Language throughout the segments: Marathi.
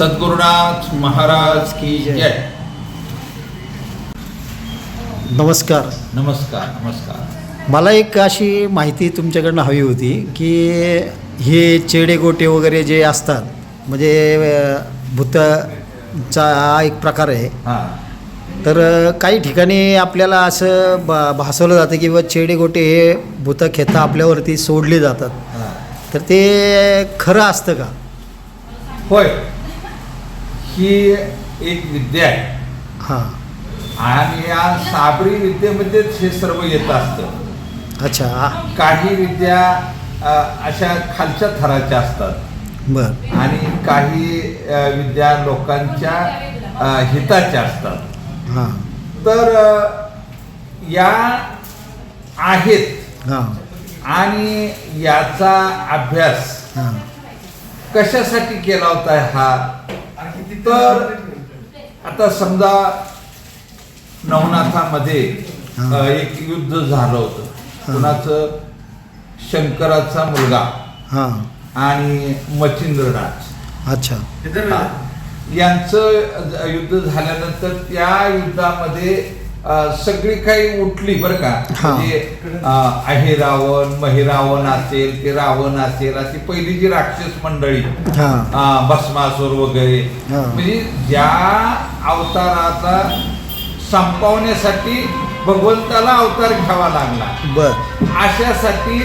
सद्गुरुनाथ महाराज की जय। नमस्कार. नमस्कार नमस्कार. मला एक अशी माहिती तुमच्याकडनं हवी होती की हे चेडे गोटे वगैरे जे असतात म्हणजे भूताचा हा एक प्रकार आहे. हां तर काही ठिकाणी आपल्याला असं भासवलं जातं की बाबा चेडे गोटे हे भूतखेता आपल्यावरती सोडले जातात. हां. तर ते खरं असतं का? होय, ही एक विद्या आहे हां. आणि या साबरी विद्येमध्येच हे सर्व येत असतं. अच्छा. काही विद्या अशा खालच्या थराच्या असतात बरं. आणि काही विद्या लोकांच्या हिताच्या असतात. हां तर या आहेत हां आणि याचा अभ्यास हां कशासाठी केला होता हा? तर आता समजा नवनाथामध्ये एक युद्ध झालं होतं. कुणाचं? शंकराचा मुलगा हां. आणि मच्छिंद्रनाथ. अच्छा. यांचं युद्ध झाल्यानंतर त्या युद्धामध्ये सगळी काही उठली बरं का. म्हणजे अहिरावण महिरावण असेल ते रावण असेल अशी पहिली जी राक्षस मंडळी भस्मासुर वगैरे म्हणजे ज्या अवताराचा संपवण्यासाठी भगवंताला अवतार घ्यावा लागला बर अशासाठी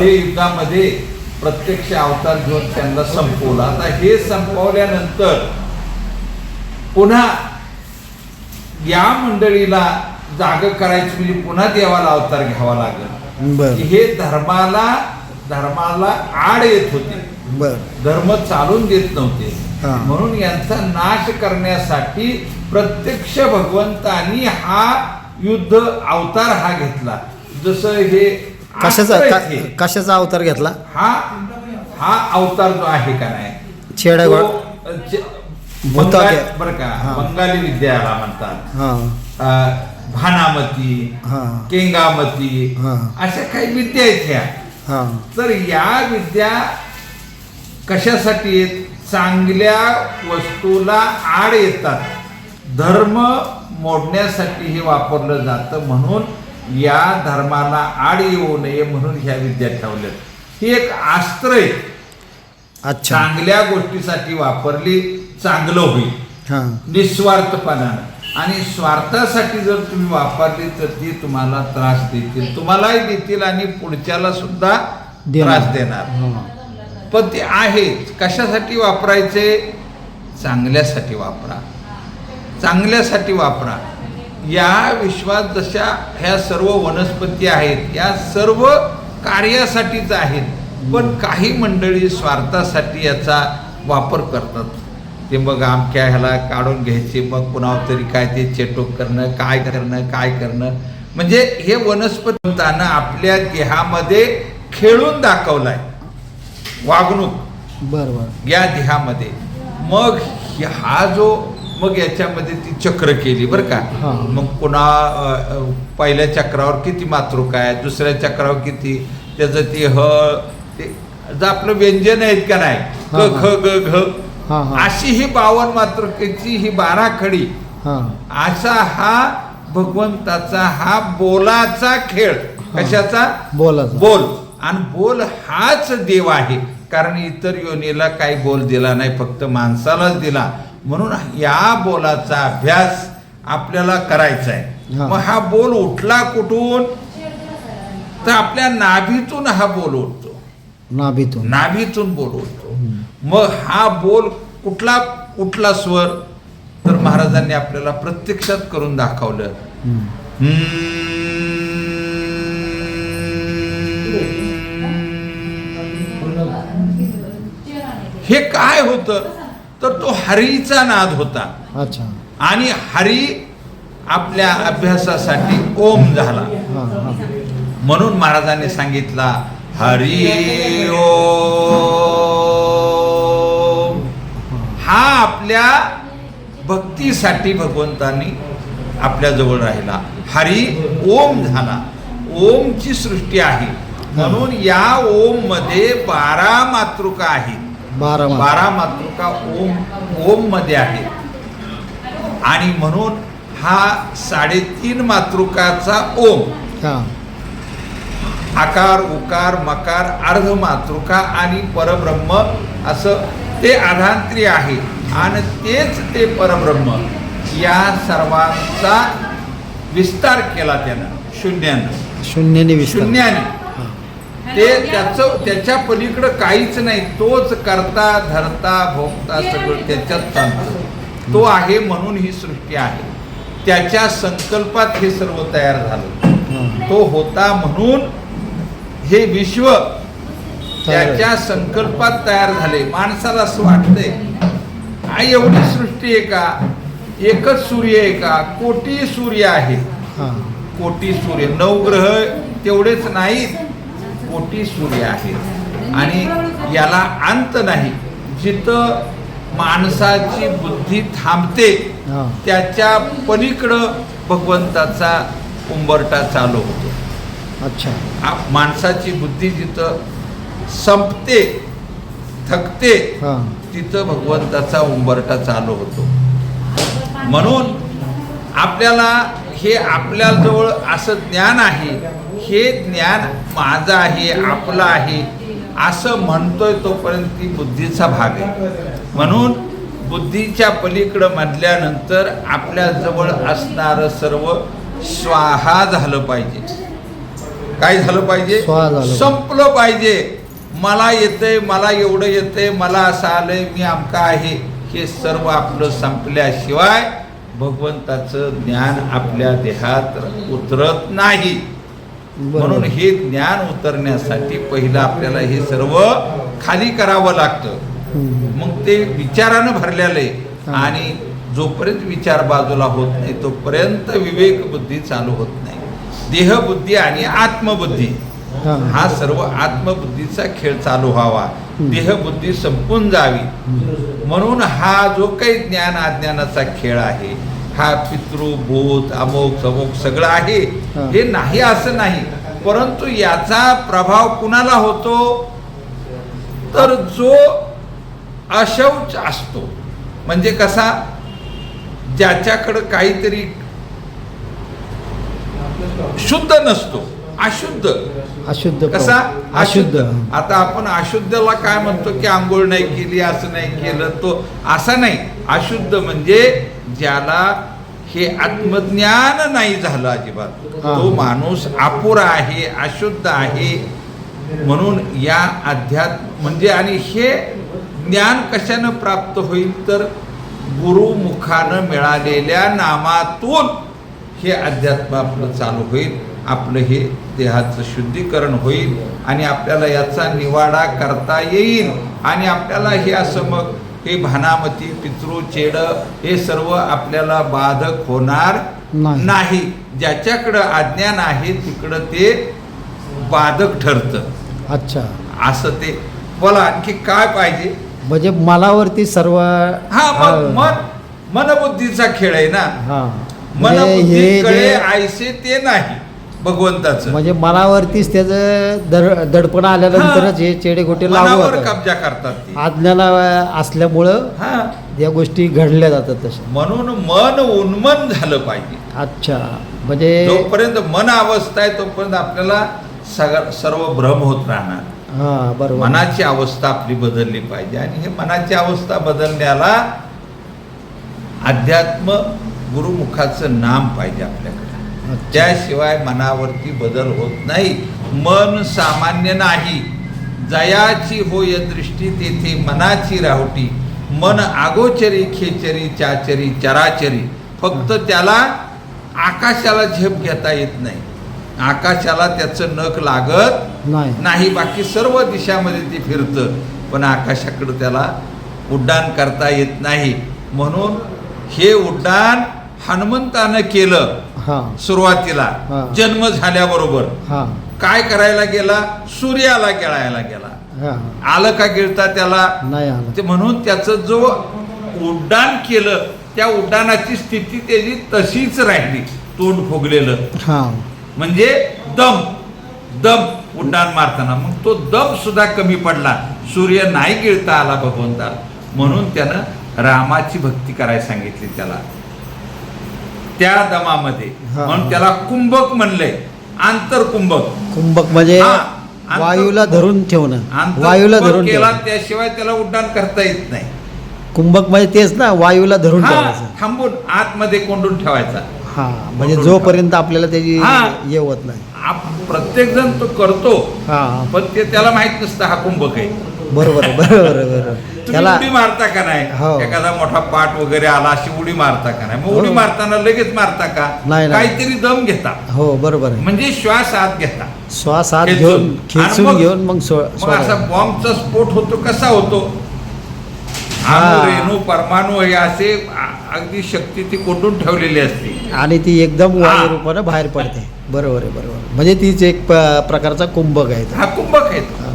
ते युद्धामध्ये प्रत्यक्ष अवतार घेऊन त्यांना संपवला. आता हे संपवल्यानंतर पुन्हा या मंडळीला जाग करायची म्हणजे पुन्हा देवाला अवतार घ्यावा लागेल. हे धर्माला आड येत होते. धर्म चालून देत नव्हते. म्हणून यांचा नाश करण्यासाठी प्रत्यक्ष भगवंतानी हा युद्ध अवतार हा घेतला. जसं हे कशाचा अवतार घेतला? हा अवतार जो आहे का नाही छेडा बरं का, बंगाली विद्याला म्हणतात. भानामती, केंगामती अशा काही विद्या आहेत ह्या. तर या विद्या कशासाठी आहेत? चांगल्या वस्तूला आड येतात. धर्म मोडण्यासाठी हे वापरलं जातं. म्हणून या धर्माला आड येऊ नये म्हणून ह्या विद्या ठेवल्यात. ही एक अस्त्र आहे. अच्छा. चांगल्या गोष्टीसाठी वापरली चांगलं होईल निस्वार्थपणानं. आणि स्वार्थासाठी जर तुम्ही वापरली तर ती तुम्हाला त्रास देतील, तुम्हालाही देतील आणि पुढच्याला सुद्धा त्रास देणार. पण ते आहे कशासाठी वापरायचे? चांगल्यासाठी वापरा, चांगल्यासाठी वापरा. या विश्वात जशा ह्या सर्व वनस्पती आहेत या सर्व कार्यासाठीच आहेत. पण काही मंडळी स्वार्थासाठी याचा वापर करतात. ते मग आमच्या ह्याला काढून घ्यायचे, मग पुन्हा तरी काय ते चेटोक करणं, काय करणं म्हणजे हे वनस्पतीनं आपल्या देहामध्ये खेळून दाखवलाय वागणूक. बरोबर. या देहामध्ये मग हा जो मग याच्यामध्ये ती चक्र केली बरं का. मग पुन्हा पहिल्या चक्रावर किती मातृका आहे, दुसऱ्या चक्रावर किती, त्याचं ते ते आपलं व्यंजन आहेत का नाही, क ख ग घ अशी ही 52 मातृकेची ही 12 खडी. असा हा भगवंताचा हा बोलाचा खेळ. कशाचा? बोल. आणि बोल हाच देव आहे. कारण इतर योनीला काही बोल दिला नाही, फक्त माणसालाच दिला. म्हणून या बोलाचा अभ्यास आपल्याला करायचा आहे. मग हा बोल उठला कुठून? तर आपल्या नाभीतून हा बोल उठतो. नाभीतून बोल उठतो. मग हा बोल कुठला स्वर? तर महाराजांनी आपल्याला प्रत्यक्षात करून दाखवलं. हे काय होतं? तर तो हरीचा नाद होता. अच्छा. आणि हरी आपल्या अभ्यासासाठी ओम झाला. म्हणून महाराजांनी सांगितला हरी ओम. हा आपल्या भक्तीसाठी भगवंतांनी आपल्या जवळ राहिला. हरी ओम झाला. ओमची सृष्टी आहे. म्हणून या ओम मध्ये 12 मातृका आहेत. 12 मातृका ओम मध्ये आहेत. आणि म्हणून हा 3.5 मातृकाचा ओम, आकार उकार मकार अर्ध मातृका आणि परब्रह्म असं ते आधांत्री आहे. आणि तेच ते परब्रह्म या सर्वांचा विस्तार केला त्यानं शून्याने. ते त्याच्या पलीकडं काहीच नाही. तोच करता धरता भोगता सगळं त्याच्यात चालतं. तो आहे म्हणून ही सृष्टी आहे. त्याच्या संकल्पात हे सर्व तयार झालं. तो होता म्हणून हे विश्व त्याच्या संकल्पात तयार झाले. माणसाला असं वाटतंय एवढी सृष्टी आहे का, एकच सूर्य आहे का, कोटी सूर्य आहे, कोटी सूर्य, 9 ग्रह तेवढेच नाहीत, कोटी सूर्य आहेत. आणि याला अंत नाही. जिथं माणसाची बुद्धी थांबते त्याच्या पलीकडं भगवंताचा उंबरठा चालू होतो. अच्छा, माणसाची बुद्धी जिथं संपते थकते तिथं भगवंताचा उंबरठा चालू होतो. म्हणून आपल्याला हे आपल्याजवळ असं ज्ञान आहे, हे ज्ञान माझं आहे, आपलं आहे असं म्हणतोय तोपर्यंत ती बुद्धीचा भाग आहे. म्हणून बुद्धीच्या पलीकडं म्हटल्यानंतर आपल्याजवळ असणारं सर्व स्वाहा झालं पाहिजे. काय झालं पाहिजे? संपलं पाहिजे. मला येतंय, मला एवढं येतंय, मला असं आलंय, मी आमका आहे, हे सर्व आपलं संपल्याशिवाय भगवंताचं ज्ञान आपल्या देहात उतरत नाही. म्हणून हे ज्ञान उतरण्यासाठी पहिलं आपल्याला हे सर्व खाली करावं लागतं. मग ते विचारानं भरलेलं आहे. आणि जोपर्यंत विचार बाजूला होत नाही तोपर्यंत विवेक बुद्धी चालू होत नाही. देहबुद्धी आणि आत्मबुद्धी हा सर्व आत्मबुद्धीचा खेळ चालू व्हावा. देहबुद्धी संपून जावी. म्हणून हा जो काही ज्ञान अज्ञानाचा खेळ आहे, हा पितृभूत अमोक समोक सगळं आहे, हे नाही असं नाही. परंतु याचा प्रभाव कुणाला होतो तर जो अशौच असतो. म्हणजे कसा, ज्याच्याकडं काहीतरी शुद्ध नसतो, अशुद्ध कसा अशुद्ध. आता आपण अशुद्धला काय म्हणतो की आंघोळ नाही केली, असं नाही केलं, तो असा नाही. अशुद्ध म्हणजे ज्याला हे आत्मज्ञान नाही झालं अजिबात, तो माणूस अपुरा आहे, अशुद्ध आहे. म्हणून या अध्यात्म म्हणजे, आणि हे ज्ञान कशानं प्राप्त होईल तर गुरुमुखानं मिळालेल्या नामातून हे अध्यात्म आपलं चालू होईल. आपलं हे देहाचं शुद्धीकरण होईल आणि आपल्याला याचा निवाडा करता येईल. आणि आपल्याला हे असं मग हे भानामती पितृ चेड हे सर्व आपल्याला बाधक होणार नाही. ज्याच्याकडं अज्ञान आहे तिकडं ते बाधक ठरतं. अच्छा, असं ते. बोला आणखी काय पाहिजे? म्हणजे मनावरती सर्व मनबुद्धीचा खेळ आहे ना. म्हणजे कळे आयसे ते नाही भगवंताचं. म्हणजे मनावरतीच त्याचं दडपण आल्यानंतरच हे चेडे गोटे मनावर कब्जा करतात. अज्ञान असल्यामुळं या गोष्टी घडल्या जातात तशा. म्हणून मन उन्मन झालं पाहिजे. अच्छा, म्हणजे जोपर्यंत मन अवस्था आहे तोपर्यंत आपल्याला सर्व भ्रम होत राहणार. बरोबर. मनाची अवस्था आपली बदलली पाहिजे. आणि हे मनाची अवस्था बदलण्याला अध्यात्म गुरुमुखाचं नाम पाहिजे आपल्याकडे. त्याशिवाय मनावरती बदल होत नाही. मन सामान्य नाही. जयाची होय दृष्टी तेथे मनाची राहुटी. मन आगोचरी खेचरी चाचरी चराचरी. फक्त त्याला आकाशाला झेप घेता येत नाही, आकाशाला त्याचं नख लागत नाही. बाकी सर्व दिशामध्ये ते फिरतं, पण आकाशाकडे त्याला उड्डाण करता येत नाही. म्हणून हे उड्डाण हनुमंतानं केलं. सुरुवातीला जन्म झाल्याबरोबर काय करायला गेला? सूर्याला गिळायला गेला. आलं का गिळता त्याला? नाही आलं. म्हणून त्याचं जो उड्डाण केलं त्या उड्डाणाची स्थिती त्याची तशीच राहिली, तोंड फुगलेलं. म्हणजे दम उड्डाण मारताना मग तो दम सुद्धा कमी पडला. सूर्य नाही गिळता आला भगवंता, म्हणून त्यानं रामाची भक्ती करायला सांगितली त्याला त्या दमामध्ये. हा. म्हणून त्याला कुंभक म्हणलंय, आंतरकुंभक. कुंभक म्हणजे हा, आंतर- वायूला धरून ठेवणं, आंतरकुंभक वायूला धरून केला ठेवणं. त्याशिवाय त्याला उड्डाण करता येत नाही. कुंभक म्हणजे तेच ना, वायूला धरून हा, ठेवायचं. थांबून आतमध्ये कोंडून ठेवायचा. हा म्हणजे कोंडून जोपर्यंत आपल्याला त्याची हा. हे होत नाही. प्रत्येक जण तो करतो, हा पण ते त्याला माहित नसतं हा कुंभक आहे. बरोबर आहे, बरोबर आहे, बरोबर. तुम्ही त्याला उडी मारता का हो. नाही? एखादा मोठा पाठ वगैरे आला अशी उडी मारता का नाही? मग उडी हो. मारताना लगेच मारता का? नाही, नाही. काहीतरी दम घेता, हो बरोबर आहे. म्हणजे श्वास आत घेता, श्वास आत खेचून. घेऊन खेचून आणि घेऊन मग मग असा बॉम्बचा स्फोट होतो, कसा होतो? हा. अणु, रेणू, परमाणू हे असे अगदी शक्ती ती कोंडून ठेवलेली असते. आणि ती एकदम हा. वायू रूपानं बाहेर पडते. बरोबर आहे, बरोबर. म्हणजे तीच एक प्रकारचा कुंभक आहे तो. हा कुंभक आहे तो.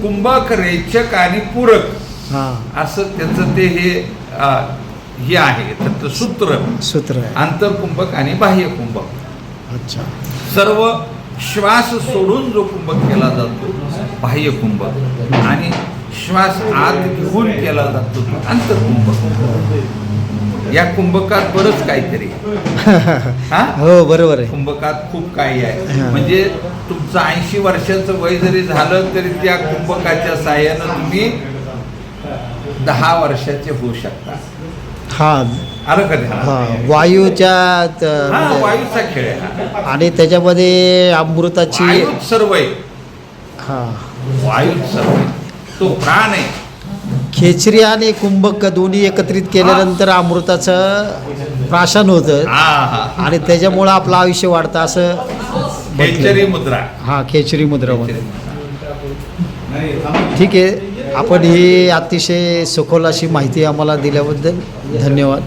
कुंभक, रेचक आणि पूरक हा असं त्याचं ते हे आहे त्याचं सूत्र आहे. आंतरकुंभक आणि बाह्य कुंभक. अच्छा. सर्व श्वास सोडून जो कुंभक केला जातो बाह्य कुंभक, आणि श्वास आत घेऊन केला जातो तो आंतरकुंभक. या कुंभकात बरंच काहीतरी हा हो बरोबर आहे. कुंभकात खूप काही आहे. हा. म्हणजे तुमचं 80 वर्षाचं वय जरी झालं तरी त्या कुंभकाच्या साह्यानं तुम्ही 10 वर्षाचे होऊ शकता. हा आलं का ध्यानात? हा वायूच्या हा, म्हणजे- वायूचा खेळ आहे हा. आणि त्याच्यामध्ये अमृताची वायूच सर्व आहे, हा वायूच सर्व आहे, तो प्राण आहे. खेचरी आणि कुंभक दोन्ही एकत्रित केल्यानंतर अमृताचं प्राशन होतं हा हा, आणि त्याच्यामुळं आपलं आयुष्य वाढतं असं म्हटलंय. खेचरी मुद्रा. हा खेचरी मुद्रामध्ये. खेचरी. ठीक आहे. आपण ही अतिशय सखोल अशी माहिती आम्हाला दिल्याबद्दल धन्यवाद.